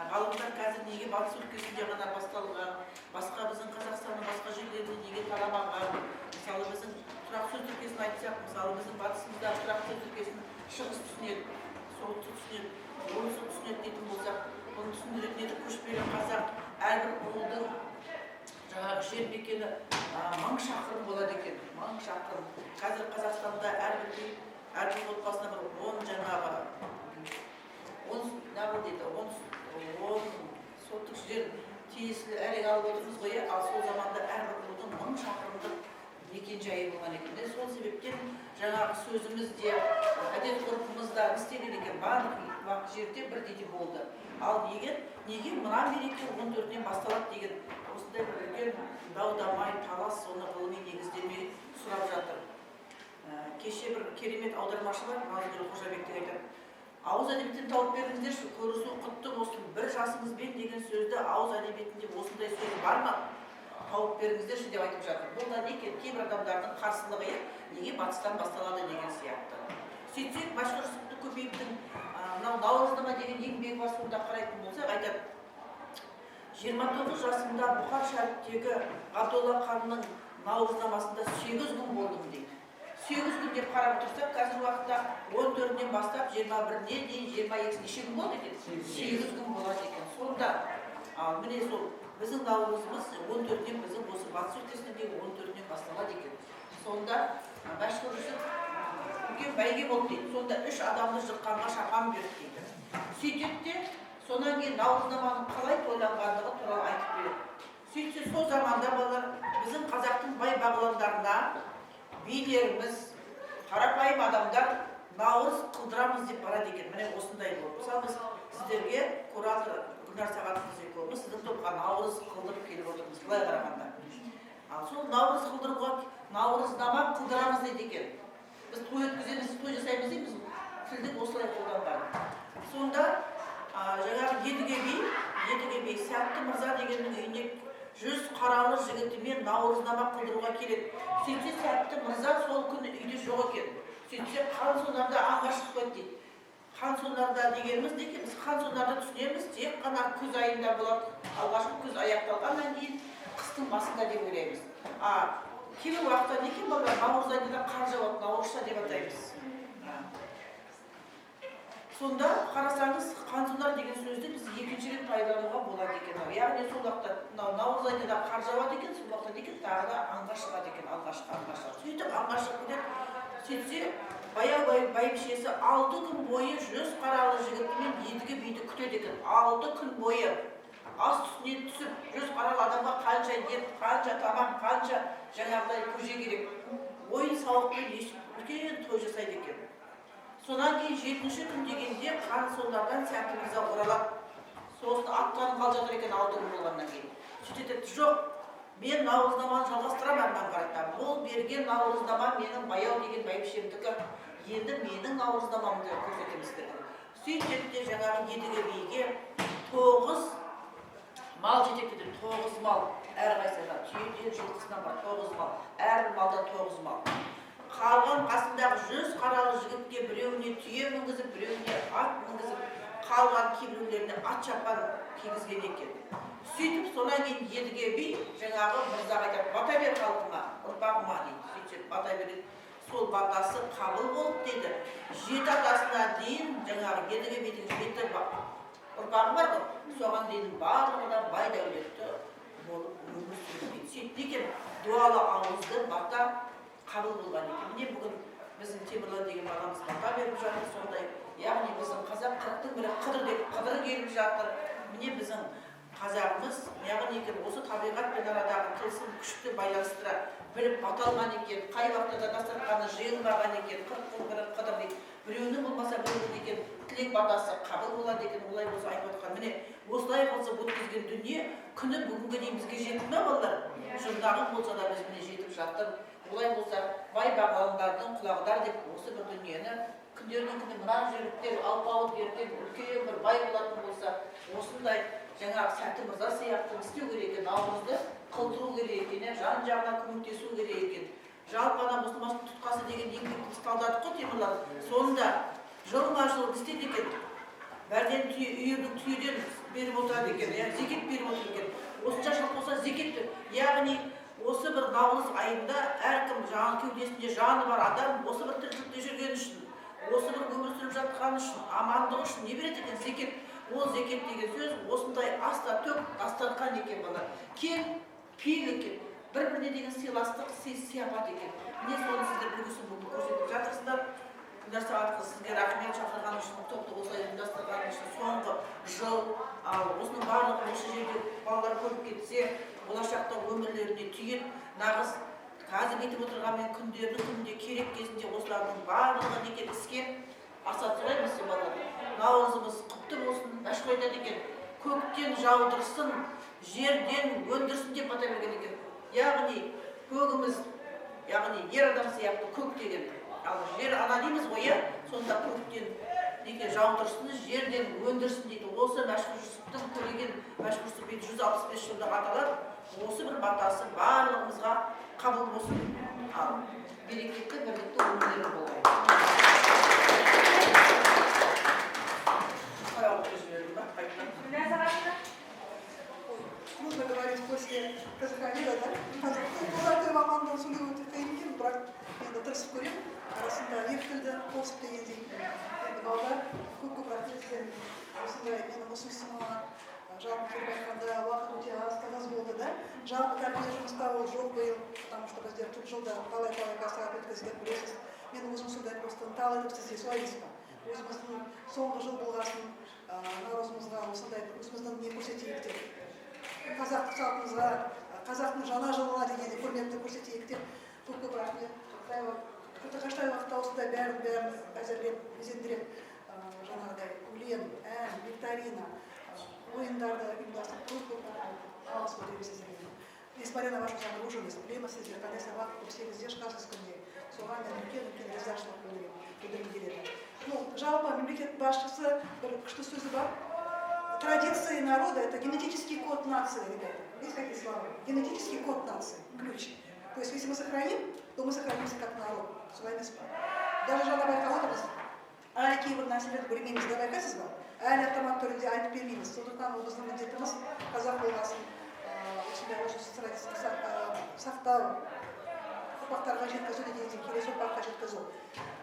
Ғалымдар қазір неге батыс өлкесінде ғана басталған, басқа біздің Қазақстанның басқа жерлерінде неге тарамаған. Мысалы біздің тұрақ сөз тіркесін айтсақ, мысалы біздің батысымызда тұрақ сөз тіркесін шығыс түсінеді, солтүстік түсінеді, оңтүстік түсінеді дейтін болсақ, бұны түсіндіретін еді көшпелі қазақ әрбір ұлдың жаңағы жер мекені 1000 шақырым болады екен, 1000 шақырым. Қазір Қазақстанда әрбір отбасына бір 10 жаңағы 10 соттық жер тиесілі әрек алып отырмыз ғой, ал сол заманда әрбір рудың 1000 шақырымдық мекен-жайы болған екен. Сол себептен жаңағы сөзімізде, әдет-ғұрпымызда істеген екен, барлық жерде бірдей болды. Ал неге мына мереке 14-нен басталады деген осындай бір үлкен дау-дамай, талас, соны ғылыми негіздеме сұрап жатыр. Кеше бір керемет аудармашы бар, Назгүл Қожабектің айтады. Ауыз әдебиеттен тауып беріңіздерші, көрісу құтты болсын, бір жасыңызбен деген сөзді ауыз әдебиетінде осындай сөз бар ма? Тауып беріңіздерші деп айтып жатыр. Бұл да неке кейбір адамдардың қарсылығы, неге батыстан басталады деген сияқты. Сөйтсек, Башқұртстан көбеевтің Наурызнама деген еңбегі бар, сонда қарайтын болсақ, айтады. 29 жасымда Бұхар шәріптегі Ғабдолла ханның Наурызнамасында 8 күн болдым дейді. 8 күн деп қарап отырсақ, қазір уақытта 14-нен бастап 21-не дейін 22 неше күн болды екен? 8 күн болады екен. Сонда, міне сол біздің наурызымыз 14-нен біздің осы батыс өлкесіндегі 14-нен басталады екен. Сонда Башқұртстан үлкен бәйге болды дейді. Сонда 3 адамды жыққанға шапан берді дейді. Сөйтеді де, сонан кейін Наурызнаманың қалай тойланғандығы туралы айтып береді. Сөйтсе, сол заманда балалар біздің қазақтың бай бағландарына билеріміз, қарапайым адамдар наурыз қылдырамыз деп барады екен. Міне осындай болды. Мысалы біз сіздерге куратор Гүлнар Сағатқызы екеуміз сіздің топқа наурыз қылдырып келіп отырмыз, былай қарағанда. Ал сол наурыз қылдыруға наурызнама қылдырамыз дейді екен. Біз той өткіземіз, той жасаймыз дейміз, тілді осылай қолданған. Сонда жаңағы Едіге би Сәтті мырза дегеннің үйіне 100 қаралы жігітімен наурызнама қылдыруға келеді. Сөйтсе Сәтті мырза сол күні үйде жоқ екен. Сөйтсе Қансонарда аңға шықпайды дейді. Қансонарда дегеніміз не екен? Біз Қансонарда түсінеміз, тек қана күз айында болады. Алғашқы күз аяқталғаннан кейін қыстың басында деп ойлаймыз. Кейбір уақытта не екен балалар? Наурыз айында да қар жауады, наурызша деп атаймыз. Сонда қарасаңыз, Қансонар деген сөзді біз екінші рет пайдалануға болады екен. Яғни сол уақытта наурыз айында да қар жауады екен, сол уақытта екен тағы да аңға шығады екен, алғашқы аңға шығады. Сөйтіп аңға шығып кетеді. Сөйтсе, баяу бәйбішесі 6 күн бойы 100 қаралы жігітімен Едіге биді күтеді екен. 6 күн бойы ас үстіне түсіп, 100 қаралы адамға қанша ет, қанша тамақ, қанша жаңағыдай көже керек. Ойын сауықпен үлкен той жасайды екен. Сонан кейін 7-ші күн дегенде Қансонардан Сәтті мырза оралады. Сосын аттанып қалып жатыр екен 6 күн болғаннан кейін. Сөйтеді, жоқ, мен наурызнаманы жалғастырамын әрмен қаратам. Ол берген наурызнама менің баяу деген бәйбішемдікі. Енді менің наурызнамамды көрсетеміз деді. Сөйтеді де жаңағы Едіге биге 9 мал жетектеді, 9 мал әрқайсысына. Түйеден жылқысынан бар 9 мал. Әр малдан 9 мал. Қалған қасындағы 100 қаралы жігітке біреуіне түйе мінгізіп, біреуіне ат мінгізіп, қалған кейбіреулеріне ат шапан кигізген екен. Сөйтіп, сонан кейін Едіге би жаңағы мырзаға айтады, бата бер халқыма, ұрпағыма дейді. Сөйтіп, бата береді. Сол батасы қабыл болып дейді. 7 атасына дейін жаңағы Едіге бидің 7 ұрпағы бар ғой, соған дейін барлығына бай дәулетті болып өмір сүреді дейді. Сөйтіп екен, дуалы ауызды бата қабыл болған екен. Міне бүгін біздің Темірлан деген баламыз бата беріп жатыр сондай. Яғни біздің қазақ 40-тың бірі қыдыр деп қыдыры келіп жатыр. Міне біздің қазағымыз, яғни екен осы табиғатпен арадағы тылсым күшті байланыстыра біліп бата алған екен. Қай уақытта дастарханы жиылмаған екен, 40-тың бірі қыдыр дейді. Біреуінің болмаса біреуінің екен тілек батасы қабыл болады екен, олай болса айтып отқан. Міне осылай болса өткізген дүние күні бүгінгі дейін бізге жетті ме балалар? Жұрнағы болса да біз міне жетіп жатыр. Олай болса, бай бағаландардың құлағдар деп осы бір дүниені күндердің күні мына жүйріктер, алпауыт ертең үлкен бір бай болатын болса, осындай жаңағы Сәтті мырза сияқты істеу керек екен, наурызды қылдыру керек екен, жан жағына көмектесу керек екен. Жалпы ана мұсылман тұтқасы деген еңбекті ұсталдадық қой Темірлан. Сонда жылма-жыл істейді екен. Бәрден үйірдің түйеден беріп отырады екен, зекет беріп отыр екен. Осынша жыл болса зекет, яғни осы бір наурыз айында әркім жаңағы кеудесінде жаны бар адам осы бір тіршілікте жүрген үшін, осы бір өмір сүріп жатқан үшін, амандық үшін не береді екен? Зекет. Ол зекет деген сөз осындай аста төк дастархан екен балалар. Кең, пейіл екен. Бір-біріне деген сыйластық, сияпат екен. Міне соны сіздер бүгін көрсетіп жатырсыздар. Гүлнар Сағатқызы, сізге рахмет шақырған үшін, топты осылай ұйымдастырған үшін соңғы жыл, осының барлығы осы жерде балалар көріп кетсе, болашақта өмірлеріне түйет, нағыз қазір кетіп отырғанмен күндердің күнде керек кезінде осылардың барлығы некен іске асат сұраймыз балалар. Наурызымыз құтты болсын, мәшһүр айтады екен, көктен жаудырсын, жерден өндірсін деп бата берген екен. Яғни көгіміз, яғни ер адам сияқты көк деген. Ал жер ана дейміз ғой, сонда көктен неге жаудырсын, жерден өндірсін дейді. Осы мәшһүр Жүсіптің көреген мәшһүр Жүсіп 165 жылдық аталар, осы бір батасы барлығымызға қабыл болсын. Ал берекетті, бірлікті өмірлері болғай.
Нужно говорить после Казахавида, да? Оларды мамандан сондай өте қиын екен, бірақ енді тырысып көремін. Арасында екі тілді қосып дегендей. Енді балдар көп рахмет сіздерге. Осындай менің ұсынысыма жалпы келіп айтқанда уақыт өте аз тығыз болды да. Жалпы тәрбие жұмыста ол жоқ биыл, потому что біздер тут жылда талай-талай кастарат өткізген білесіз. Мен өзім сондай просто ынталы етіп сізге сұраймыз ба. Өзіміздің соңғы жыл болғасын наурызымызға осындай өзіміздің не көрсетейік деп. Қазақтық салтымызға, қазақтың жаңа жылына дегенде құрметті көрсетейік деп көп рахмет. Қаштай уақытта осындай бәрін әзірлеп безендірек жаңағыдай өлең, ән, викторина, ойындарды ұйымдастырып алыс көресіздер. Несмотря на вашу загруженность, білеміз сіздер, қандай сабақ көрсеңіздер шығасыз күнде. Соған мен үлкен ризашылық білдіргім. Жалпы мемлекет басшысы бір күшті сөзі бар. Традиции народа – это генетический код нации, ребята. Есть какие слова? Генетический код нации, ключ. То есть, если мы сохраним, то мы сохранимся как народ. С вами спать. Даже жаңа байқалатымыз, әлі кейбір нәрселерді білмейміз деп байқайсыз ба? Әлі автомат түрінде айтып бермейміз. Сондықтан ол біздің міндетіміз қазақ болғасын, осындай осы традицияны сақтау, ұрпақтарға жеткізу дегенде келесі ұрпаққа жеткізу.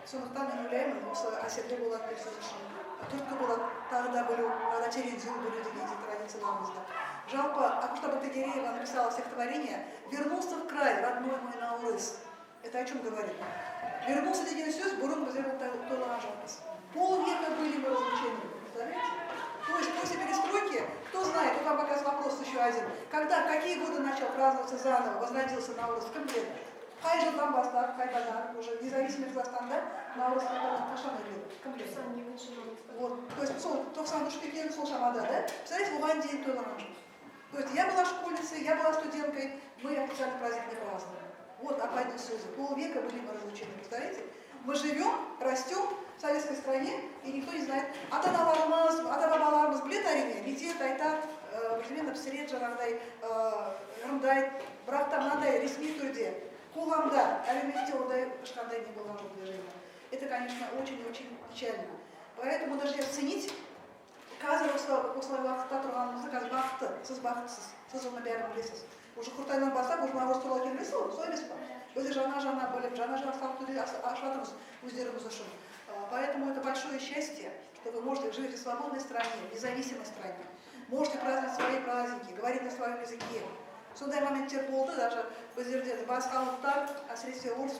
Сондықтан мен ойлаймын, осы әсерлі болады деп сөз үшін. Түрткі болады, тағы да білу, тағы да тереңдеу білу дегенде традицияларымызда. Жалпы Акушта Бактыгереева написала стихотворение «Вернулся в край, родной мой Наурыз». Это о чем говорит? Вернулся деген сөз, бұрын біздер тойлаған жоқпыз. Полвека были мы разлучены, представляете? То есть после перестройки, кто знает, вот вам как раз вопрос еще один. Когда, какие годы начал праздноваться заново, возродился Наурыз, кім біледі? Қай жылдан бастап, қайтадан, уже независимый Казахстанда Наурыз қашан өтеді? Кім біледі? Вот, то есть сол 93 екен, сол шамада, да? Представляете, оған дейін тойлаған жоқ. То есть я была школьницей, я была студенткой, мы официальный праздник не праздновали. Вот опять сөзі. Полвека были мы разлучены, представляете? Мы живем, растем в советской стране, и никто не знает. Ата-аналарымыз, ата-бабаларымыз білет әрине, мектеп айтады, бірдемен пісірет жаңағыдай, ырымдайды, бірақ та мынандай ресми түрде, қоғамда, әлеуметте ондай ешқандай не болған жоқ движение. Это, конечно, очень и очень печально. Поэтому даже оценить, қазір осылай уақытта тұрғанымызды, қазір бақытты, сіз бақыттысыз, сіз оны бәрін білесіз. Уже Құртайдан бастап, уже Наурыз туралы келмейсіз ғой, солай емес па? Өзі жаңа біліп, жаңа салт түрде ашатырмыз өздеріңіз үшін. Поэтому это большое счастье, что вы можете жить в свободной стране, в независимой стране. Можете праздновать свои праздники, говорить на своем языке. Сондай моменттер болды, даже біздерде басқа ұлттар, әсіресе орыс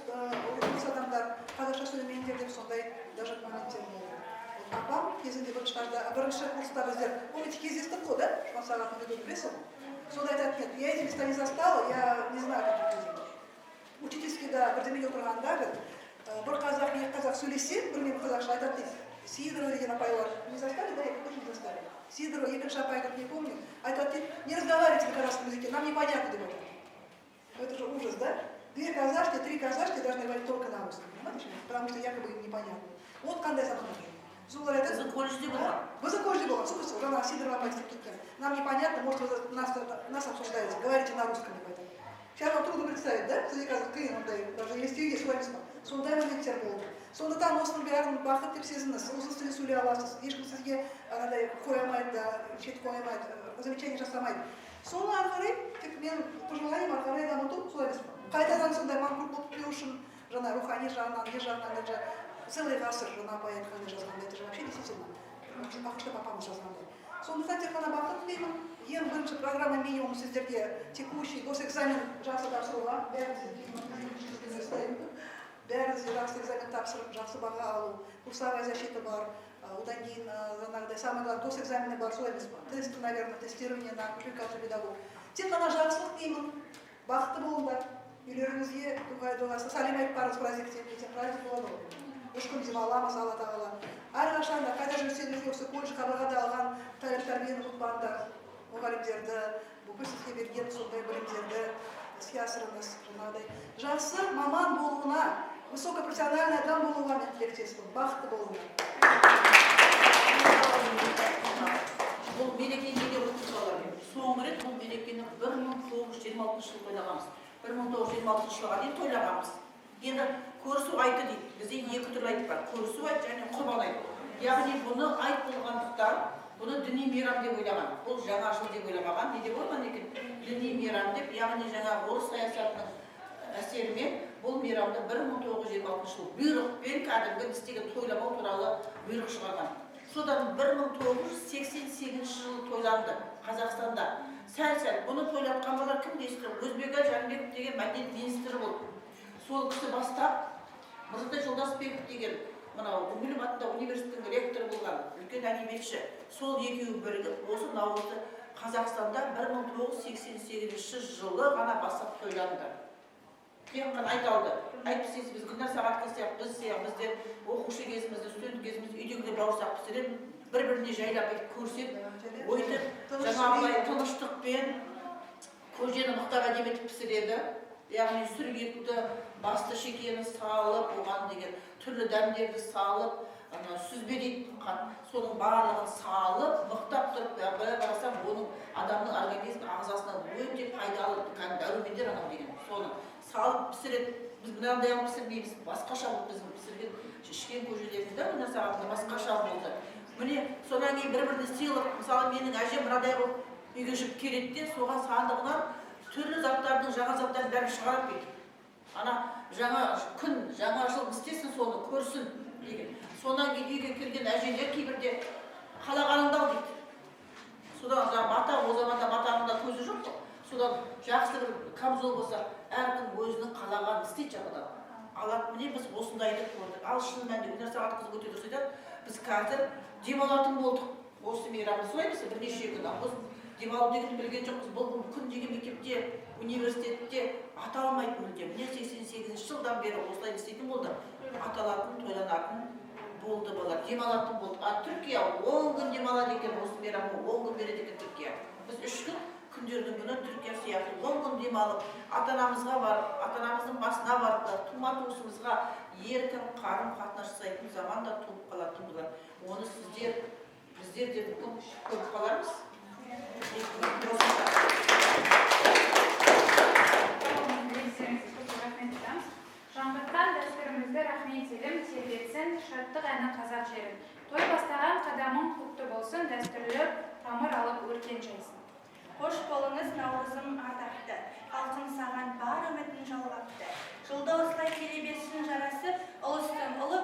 адамдар, қазақша сөйлемейіндер деп сондай даже моменттер болды. Апам кезінде бірінші курста біздер, помните, кездестік қой, да? Шуан сағатын өтіп білесің? Сонда айтады, нет, я эти места не застала, я не знаю, каких людей. Учительский, да, бірдемеге тұрғанда, бір қазақ, екі қазақ сөйлесе, білмеймін қазақша айтады дейді. Сидорова деген апайлар, не застали, да, я тоже не застали. Сидорова, екінші апай, как не помню, айтады дейді, не разговаривайте на казахском языке, нам непонятно, деп айтады. Это же ужас, да? Две казашки, три казашки должны говорить только на русском, понимаете? Потому что якобы им непонятно. Вот қандай закон.
Біздің колледжде болған.
Біздің колледжде болған, сұқысы, жаңа Сидорова апай істеп кеткен. Нам непонятно, может, вы нас обсуждаете, говорите на русском, деп айтады. Сейчас вам трудно представить, да? Сізге қазір қиын ондай, даже естеуге солай емес па? Сондай моменттер болды. Сондықтан осының бәрін бақыт деп сезініңіз, осы тілде сөйлей аласыз. Ешкім сізге анадай қоймайды, шет қоймайды, замечание жасамайды. Соны ары қарай, тек мен пожелаем ары қарай дамыту, солай емес па? Қайтадан сондай манқұрт болып келу үшін, жаңа рухани жағынан, не жағынан, даже целый ғасыр жаңа апай айтқандай жазғанда, это же вообще действительно, Акушта папамыз жазғандай. Сондықтан тек қана бақыт тілеймін. Ең бірінші программа минимум сіздерге текущий госэкзамен жақсы тапсыруға, бәріңізге жақсы экзамен тапсырып, жақсы баға алу, курсовая защита бар, одан кейін жаңағыдай самый главный госэкзамены бар, солай емес па? Тесты, наверное, тестирование на квалификацию педагог. Тек қана жақсылық деймін, бақытты болыңдар, үйлеріңізге дұғасы, сәлем айтып барыңыз праздниктен, ертең праздник болады ғой. Үш күн демаламыз, Алла тағала. Әрқашан да қайда жүрсеңіз де осы колледж қабырғада алған тәрбиені ұмытпаңдар. Мұғалімдерді, бүкіл сізге берген сондай білімдерді іске асырыңыз. Жаңағыдай жақсы маман болуына, высокопрофессиональный адам болуға мен тілектеспін. Бақытты болыңдар.
Бұл мерекені неге ұмытпаулар? Соңғы рет бұл мерекені 1926 жылы тойлағанбыз. 1926 жылға дейін тойлағанбыз. Енді көрісу айты дейді. Бізде екі түрлі айт бар. Көрісу айт және құрбан айт. Яғни бұны айт болғандықтан, бұны діни мейрам деп ойлаған. Бұл жаңа жыл деп ойламаған. Не деп ойлаған екен? Діни мейрам деп, яғни жаңа орыс саясатының әсерімен бұл мейрамды 1926 жыл бұйрықпен кәдімгі істеген тойламау туралы бұйрық шығарған. Содан 1988 жылы тойланды Қазақстанда. Сәл-сәл бұны тойлатқан балар кім дейсіздер? Өзбек Жәнібеков деген мәдениет министрі болды. Сол кісі бастап, Мырзатай Жолдасбеков деген мынау Гумилев атындағы университеттің ректоры болған үлкен әдебиетші. Сол екеуі бірігіп, осы Наурызды Қазақстанда 1988 жылы ғана бастап тойланды. Тек қана айта алды. әйтпесе біз Гүлнар Сағатқызы сияқты бізде оқушы кезімізде, студент кезімізде үйдегілер бауырсақ пісіріп, бір-біріне жайлап көрсек, өйтіп жаңағылай тыныштықпен көжені мықтап әдемі етіп пісіреді. Яғни сүргекті, басты шекені салып, оған деген түрлі дәмдерді салып, сүзбе дейді, соның барлығын салып, мықтап тұрып, былай қарасам, оның адамның организм ағзасына өте пайдалы дәрумендер анау деген. Соны салып пісіреді. Біз мынандай алып пісірмейміз, басқаша болып біздің пісірген ішкен көжелерімізді Гүлнар Сағатқызы басқаша болды. Міне, содан кейін бір-біріне сыйлық, мысалы менің әжем мынадай болып үйге жүріп келеді де, соған сандығынан түрлі заттардың, жаңа заттардың бәрін шығарып кетті. Ана жаңа күн, жаңа жыл істесін, соны көрсін деген. Содан кейін үйге келген әжелер кейбірде қалағаныңды ал дейді. Содан мата, о заманда матаның да көзі жоқ. Содан жақсы бір камзол болса, әркім өзінің қалағанын істейді жағадан. Алады, міне біз осындайды көрдік. Ал шын мәнінде Гүлнар Сағатқызы өте дұрыс айтады. Біз қазір демалатын болдық. Осы мейрамды солай емес, бірнеше күн. Демалу дегенді білген жоқпыз. Бұл күн деген мектепте, университетте аталмайтын мүлде. Міне 88 жылдан бері осылай істейтін болды. Аталатын, тойланатын болды балар. Демалатын болды. Түркия 10 күн демалады екен, осы мейрамды 10 күн береді екен Түркия. Біз 3 күн күндердің күні Түркия сияқты 10 күн демалып, ата-анамызға барып, ата-анамыздың басына барып, тума-туысымызға еркін қарым-қатынас жасайтын заман да туып қалатын болар. Оны біздер де көріп қалармыз.
Жаңғыртқан дәстүрімізді рахмет елім тербетсін, шаттық әні қазақ жерін. Той бастаған қадамың құтты болсын, дәстүрлі тамыр алып өркен жайсын.
Қош болыңыз, Наурызым атақты, халқым саған бар үмітін жалғапты. Жылда осылай келе берсін жарасып, ұлыстың ұлы